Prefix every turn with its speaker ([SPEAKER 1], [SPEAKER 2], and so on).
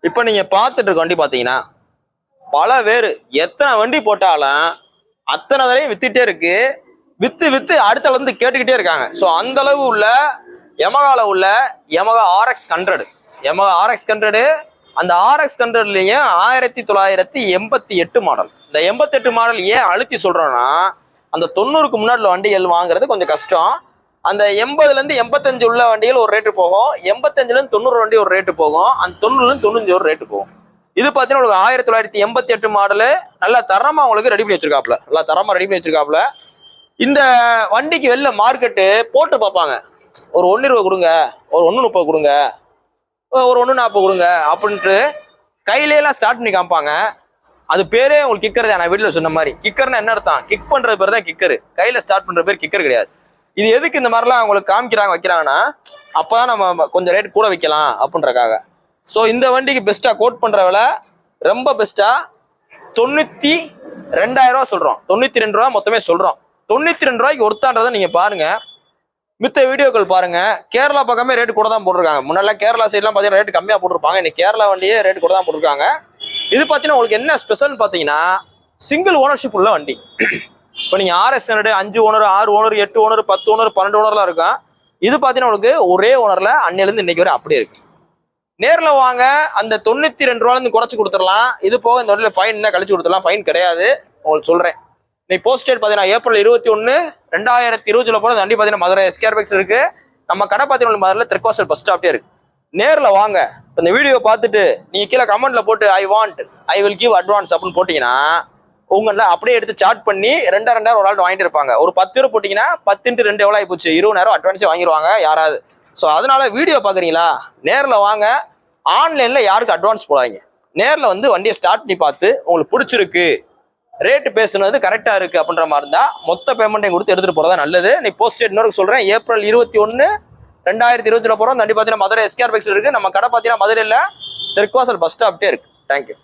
[SPEAKER 1] இப்போ நீங்க பார்த்துட்டு இருக்க வண்டி பார்த்தீங்கன்னா பல பேர் எத்தனை வண்டி போட்டாலும் அத்தனை தடவையும் வித்துட்டே இருக்கு. வித்து வித்து அடுத்த வந்து கேட்டுக்கிட்டே இருக்காங்க. ஸோ அந்த அளவு உள்ள யமகால உள்ள யமகா RX100 யமகா RX100 அந்த RX100லயும் 1988 மாடல். இந்த 88 மாடல் ஏன் அழுத்தி சொல்றோம்னா அந்த 90க்கு முன்னாடி வண்டிகள் வாங்குறது கொஞ்சம் கஷ்டம். அந்த 80லேருந்து 85 உள்ள வண்டிகள் ஒரு ரேட்டு போகும், 85லேருந்து 90 வண்டி ஒரு ரேட்டு போகும், அந்த 90லேருந்து 95 ஒரு ரேட்டு போகும். இது பார்த்தீங்கன்னா உங்களுக்கு 1988 மாடலு நல்லா தரமா உங்களுக்கு ரெடி பண்ணி வச்சிருக்காப்ல, நல்லா தரமா ரெடி பண்ணி வச்சிருக்காப்ல. இந்த வண்டிக்கு வெளில மார்க்கெட்டு போட்டு பார்ப்பாங்க, ஒரு 1 ரூபா கொடுங்க, ஒரு 1.30 கொடுங்க, ஒரு 1.40 கொடுங்க அப்படின்ட்டு கையிலேலாம் ஸ்டார்ட் பண்ணி காமிப்பாங்க. அது பேரே உங்களுக்கு கிக்கர் தான். நான் வீட்டில் சொன்ன மாதிரி கிக்கர்னா என்ன அர்த்தம்? கிக் பண்றது பேர் தான் கிக்கரு, கையில ஸ்டார்ட் பண்ற பேர் கிக்கர் கிடையாது. இது எதுக்கு இந்த மாதிரிலாம் உங்களுக்கு காமிக்கிறாங்க வைக்கிறாங்கன்னா அப்பதான் நம்ம கொஞ்சம் ரேட் கூட வைக்கலாம் அப்படின்றக்காக. ஸோ இந்த வண்டிக்கு பெஸ்டா கோட் பண்ற விலை ரொம்ப பெஸ்டா 92,000 ரூபா சொல்றோம். 92 ரூபா மொத்தமே சொல்றோம். 92 ரூபாய்க்கு ஒருத்தான்றதை நீங்க பாருங்க. மித்த வீடியோக்கள் பாருங்க. கேரளா பக்கமே ரேட்டு கூட தான் போட்டிருக்காங்க. முன்னாடி கேரளா சைட்லாம் பார்த்தீங்கன்னா ரேட்டு கம்மியாக போட்டிருப்பாங்க. இன்னைக்கு கேரளா வண்டியே ரேட்டு கூட தான் போட்டிருக்காங்க. இது பார்த்தீங்கன்னா உங்களுக்கு என்ன ஸ்பெஷல் பார்த்தீங்கன்னா சிங்கிள் ஓனர்ஷிப் உள்ள வண்டி. இப்போ நீங்கள் RX100 5 owner 6 owner 8 owner 10 owner 12 ஓனர்லாம் இருக்கும். இது பார்த்தீங்கன்னா உங்களுக்கு ஒரே ஓனர்ல அன்னையிலேருந்து இன்னைக்கு வரை அப்படியே இருக்கு. நேரில் வாங்க, அந்த 92 ரூபாலேருந்து குறைச்சி கொடுத்துடலாம். இது போக இந்த வண்டியில் ஃபைன் தான் கழிச்சு கொடுத்துடலாம். ஃபைன் கிடையாது, உங்களுக்கு சொல்கிறேன். இன்னைக்கு போஸ்ட் டேட் பார்த்தீங்கன்னா ஏப்ரல் 21 2020 போல வண்டி பார்த்தீங்கன்னா மதுரை SKR பைக்ஸ் இருக்கு. நம்ம கடை பார்த்தீங்கன்னா மதுரையில் திருக்கோசல் பஸ் ஸ்டாப்டே இருக்கு. நேரில் வாங்க. இந்த வீடியோ பார்த்துட்டு நீங்கள் கீழே கமெண்ட்ல போட்டு ஐ வில் கிவ் அட்வான்ஸ் அப்படின்னு போட்டிங்கன்னா உங்களை அப்படியே எடுத்து சார்ட் பண்ணி 2000 ஒரு ஆள் வாங்கிட்டு இருப்பாங்க. ஒரு 10 ரூபா போட்டிங்கன்னா 10 × 2 எவ்வளோ ஆகிப்போச்சு? 20,000 அட்வான்ஸே வாங்கிடுவாங்க யாராவது. ஸோ அதனால வீடியோ பார்க்குறீங்களா, நேரில் வாங்க. ஆன்லைனில் யாருக்கு அட்வான்ஸ் போடாதீங்க. நேரில் வந்து வண்டியை ஸ்டார்ட் பண்ணி பார்த்து உங்களுக்கு பிடிச்சிருக்கு, ரேட்டு பேசுனது கரெக்டாக இருக்குது அப்படின்ற மாதிரி இருந்தால் மொத்த பேமெண்ட்டையும் கொடுத்து எடுத்துகிட்டு போகிறதா நல்லது. நீ போஸ்ட் டேட் இன்னொரு சொல்கிறேன், ஏப்ரல் 21 2020 போகிறோம். வண்டி பார்த்தீங்கன்னா மதுரை SKR பைக்ஸ் இருக்குது. நம்ம கடை பார்த்தீங்கன்னா மதுரையில் திருக்கோசல் பஸ் ஸ்டாப்டே இருக்குது. தேங்க்யூ.